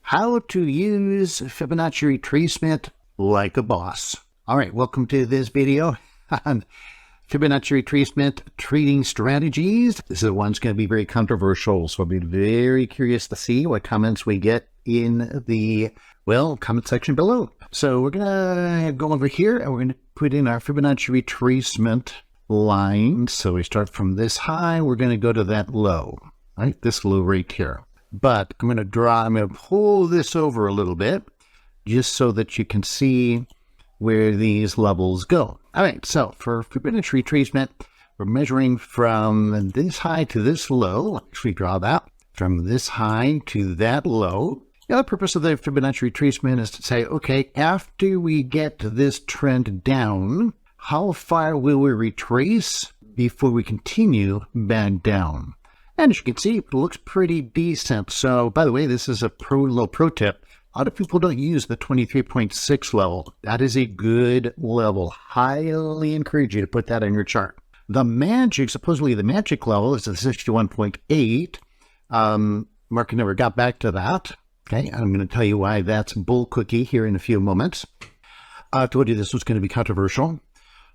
How to use Fibonacci retracement like a boss. All right, welcome to this video on Fibonacci retracement trading strategies. This is one's going to be very controversial, so I'll be very curious to see what comments we get in the, comment section below. So we're going to go over here and we're going to put in our Fibonacci retracement line. So we start from this high, we're going to go to that low, right? This low right here. But I'm going to pull this over a little bit just so that you can see where these levels go. All right, so for Fibonacci retracement, we're measuring from this high to this low. Actually draw that from this high to that low. The other purpose of the Fibonacci retracement is to say, okay, after we get this trend down, how far will we retrace before we continue back down? And as you can see, it looks pretty decent. So, by the way, this is a little pro tip. A lot of people don't use the 23.6 level. That is a good level. Highly encourage you to put that on your chart. Supposedly the magic level is the 61.8. Market never got back to that. Okay, I'm going to tell you why that's bull cookie here in a few moments. I told you this was going to be controversial.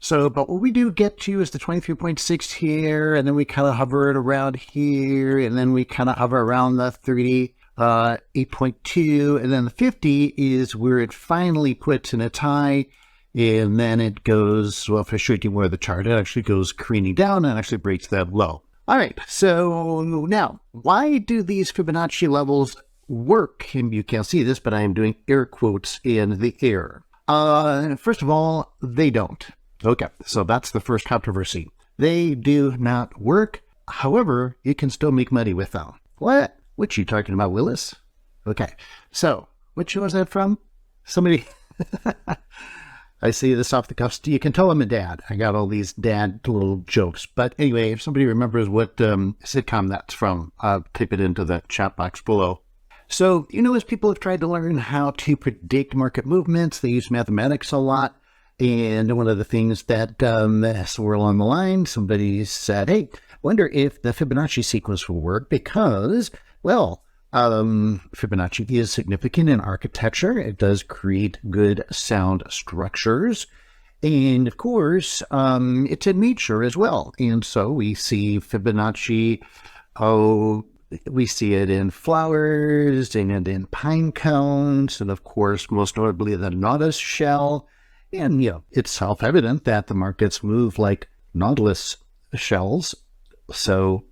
So, but what we do get to is the 23.6 here, and then we kind of hover it around here, and then we kind of hover around the 38.2, and then the 50 is where it finally puts in its high, and then it goes, well, if I show you more of the chart, it actually goes careening down and actually breaks that low. All right, so now, why do these Fibonacci levels work? And you can't see this, but I am doing air quotes in the air. First of all, they don't. Okay, so that's the first controversy. They do not work. However, you can still make money with them. What? What you talking about, Willis? Okay, so what show is that from? Somebody, I see this off the cuff. You can tell I'm a dad. I got all these dad little jokes. But anyway, if somebody remembers what sitcom that's from, I'll type it into the chat box below. So, as people have tried to learn how to predict market movements, they use mathematics a lot. And one of the things that somewhere along the line, somebody said, hey, wonder if the Fibonacci sequence will work because, Fibonacci is significant in architecture. It does create good sound structures. And of course, it's in nature as well. And so we see Fibonacci, we see it in flowers and in pine cones. And of course, most notably the Nautilus shell. And, it's self-evident that the markets move like Nautilus shells. So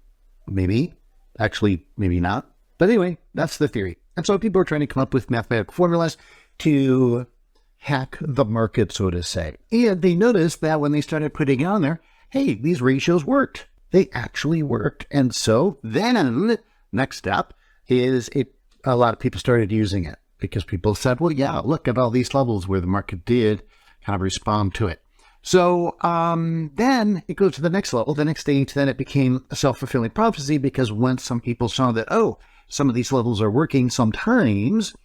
maybe not. But anyway, that's the theory. And so people are trying to come up with mathematical formulas to hack the market, so to say. And they noticed that when they started putting it on there, hey, these ratios worked. They actually worked. And so then next step is a lot of people started using it because people said, well, yeah, look at all these levels where the market did kind of respond to it. So then it goes to the next level, the next stage. Then it became a self-fulfilling prophecy because once some people saw that, some of these levels are working, sometimes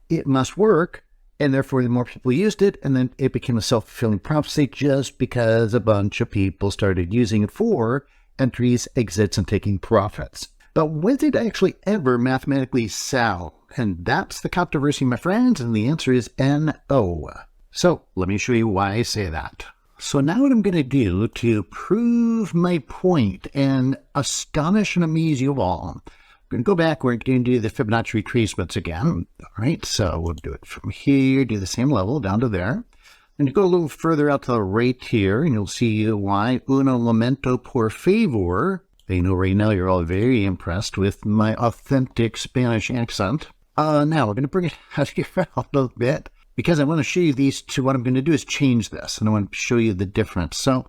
it must work, and therefore the more people used it, and then it became a self-fulfilling prophecy just because a bunch of people started using it for entries, exits, and taking profits. But when did it actually ever mathematically sell? And that's the controversy, my friends, and the answer is no. So let me show you why I say that. So now what I'm going to do to prove my point and astonish and amaze you all, I'm going to go back, we're going to do the Fibonacci retracements again. All right, so we'll do it from here, do the same level down to there. And to go a little further out to the right here, and you'll see why uno momento por favor. I know right now you're all very impressed with my authentic Spanish accent. Now we're going to bring it out here a little bit. Because I want to show you these two, what I'm going to do is change this, and I want to show you the difference. So, all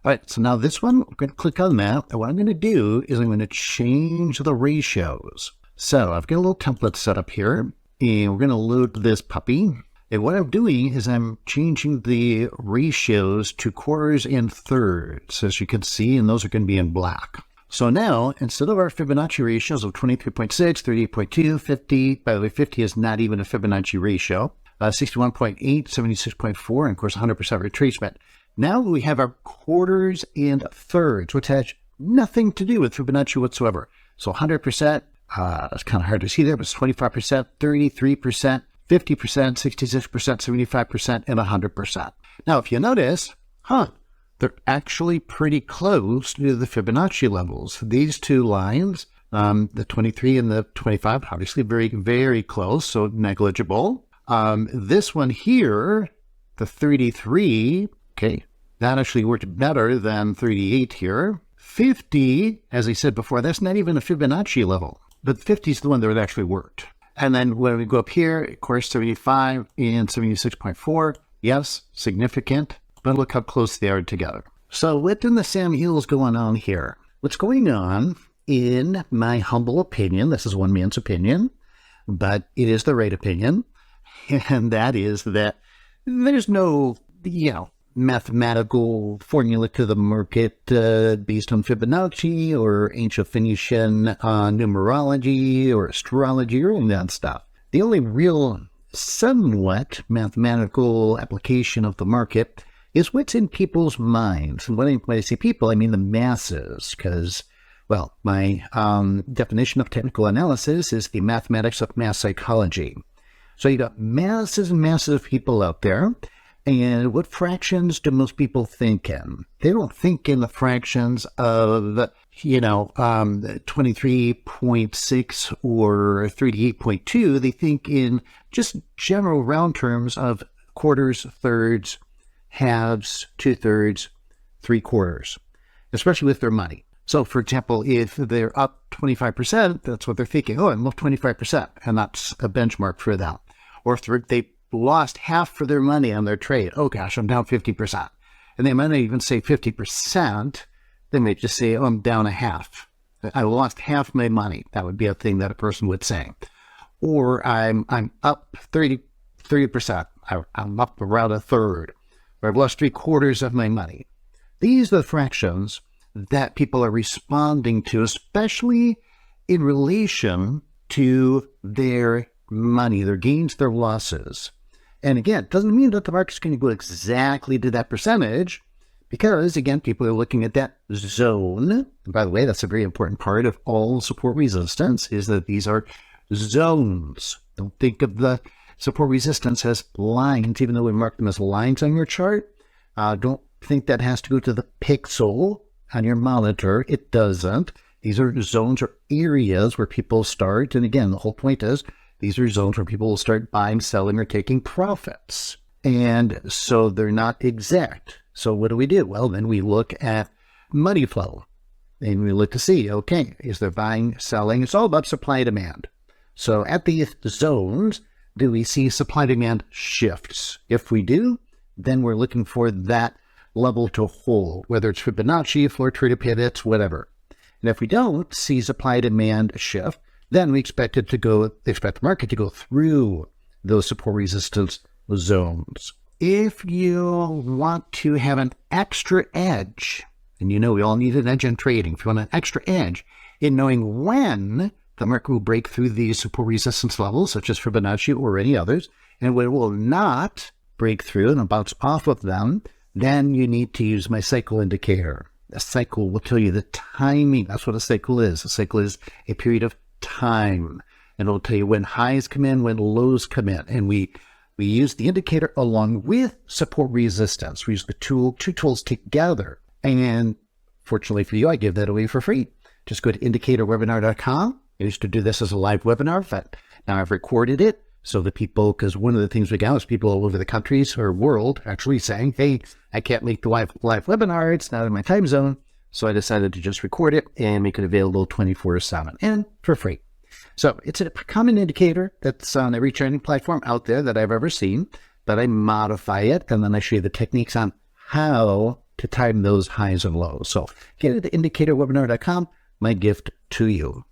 right, so now this one, I'm going to click on that, and what I'm going to do is I'm going to change the ratios. So I've got a little template set up here, and we're going to load this puppy. And what I'm doing is I'm changing the ratios to quarters and thirds, as you can see, and those are going to be in black. So now, instead of our Fibonacci ratios of 23.6, 38.2, 50, by the way, 50 is not even a Fibonacci ratio, 61.8, 76.4, and of course 100% retracement. Now we have our quarters and thirds, which has nothing to do with Fibonacci whatsoever. So 100%, It's kind of hard to see there, but it's 25%, 33%, 50%, 66%, 75%, and 100%. Now, if you notice, they're actually pretty close to the Fibonacci levels. These two lines, the 23 and the 25, obviously very, very close, so negligible. This one here, the 33, okay, that actually worked better than 38 here. 50, as I said before, that's not even a Fibonacci level, but 50 is the one that actually worked. And then when we go up here, of course, 75 and 76.4, yes, significant, but look how close they are together. So what in the Sam Hill's going on here? What's going on, in my humble opinion, this is one man's opinion, but it is the right opinion, and that is that there's no, mathematical formula to the market based on Fibonacci or ancient Phoenician numerology or astrology or all that stuff. The only real somewhat mathematical application of the market is what's in people's minds. And when I say people, I mean the masses, because, well, my definition of technical analysis is the mathematics of mass psychology. So you got masses and masses of people out there. And what fractions do most people think in? They don't think in the fractions of, 23.6 or 38.2. They think in just general round terms of quarters, thirds, halves, 2/3, 3/4, especially with their money. So, for example, if they're up 25%, that's what they're thinking. Oh, I'm up 25%, and that's a benchmark for them. Or if they lost half for their money on their trade. Oh gosh, I'm down 50%. And they might not even say 50%. They may just say, oh, I'm down a half. I lost half my money. That would be a thing that a person would say. Or I'm up 30%. I'm up around a third. Or I've lost 3/4 of my money. These are the fractions that people are responding to, especially in relation to their money, their gains, their losses. And again, it doesn't mean that the market's going to go exactly to that percentage, because again, people are looking at that zone. And by the way, that's a very important part of all support resistance, is that these are zones. Don't think of the support resistance as lines, even though we mark them as lines on your chart. Don't think that has to go to the pixel on your monitor. It doesn't. These are zones or areas where people start. And again, the whole point is, these are zones where people will start buying, selling, or taking profits. And so they're not exact. So what do? Well, then we look at money flow. And we look to see, okay, is there buying, selling? It's all about supply and demand. So at these zones, do we see supply-demand shifts? If we do, then we're looking for that level to hold, whether it's Fibonacci, floor trader pivots, whatever. And if we don't see supply-demand shift, then we expect the market to go through those support resistance zones. If you want to have an extra edge, and we all need an edge in trading, if you want an extra edge in knowing when the market will break through these support resistance levels, such as Fibonacci or any others, and when it will not break through and bounce off of them, then you need to use my cycle indicator. A cycle will tell you the timing. That's what a cycle is. A cycle is a period of time, and it'll tell you when highs come in, when lows come in, and we use the indicator along with support resistance. We use the two tools together, and fortunately for you, I give that away for free. Just go to indicatorwebinar.com. I used to do this as a live webinar, but now I've recorded it so that people, because one of the things we got is people all over the countries or world actually saying, hey, I can't make the live webinar, it's not in my time zone. So I decided to just record it and make it available 24/7 and for free. So it's a common indicator that's on every trading platform out there that I've ever seen, but I modify it and then I show you the techniques on how to time those highs and lows. So get it to indicatorwebinar.com, my gift to you.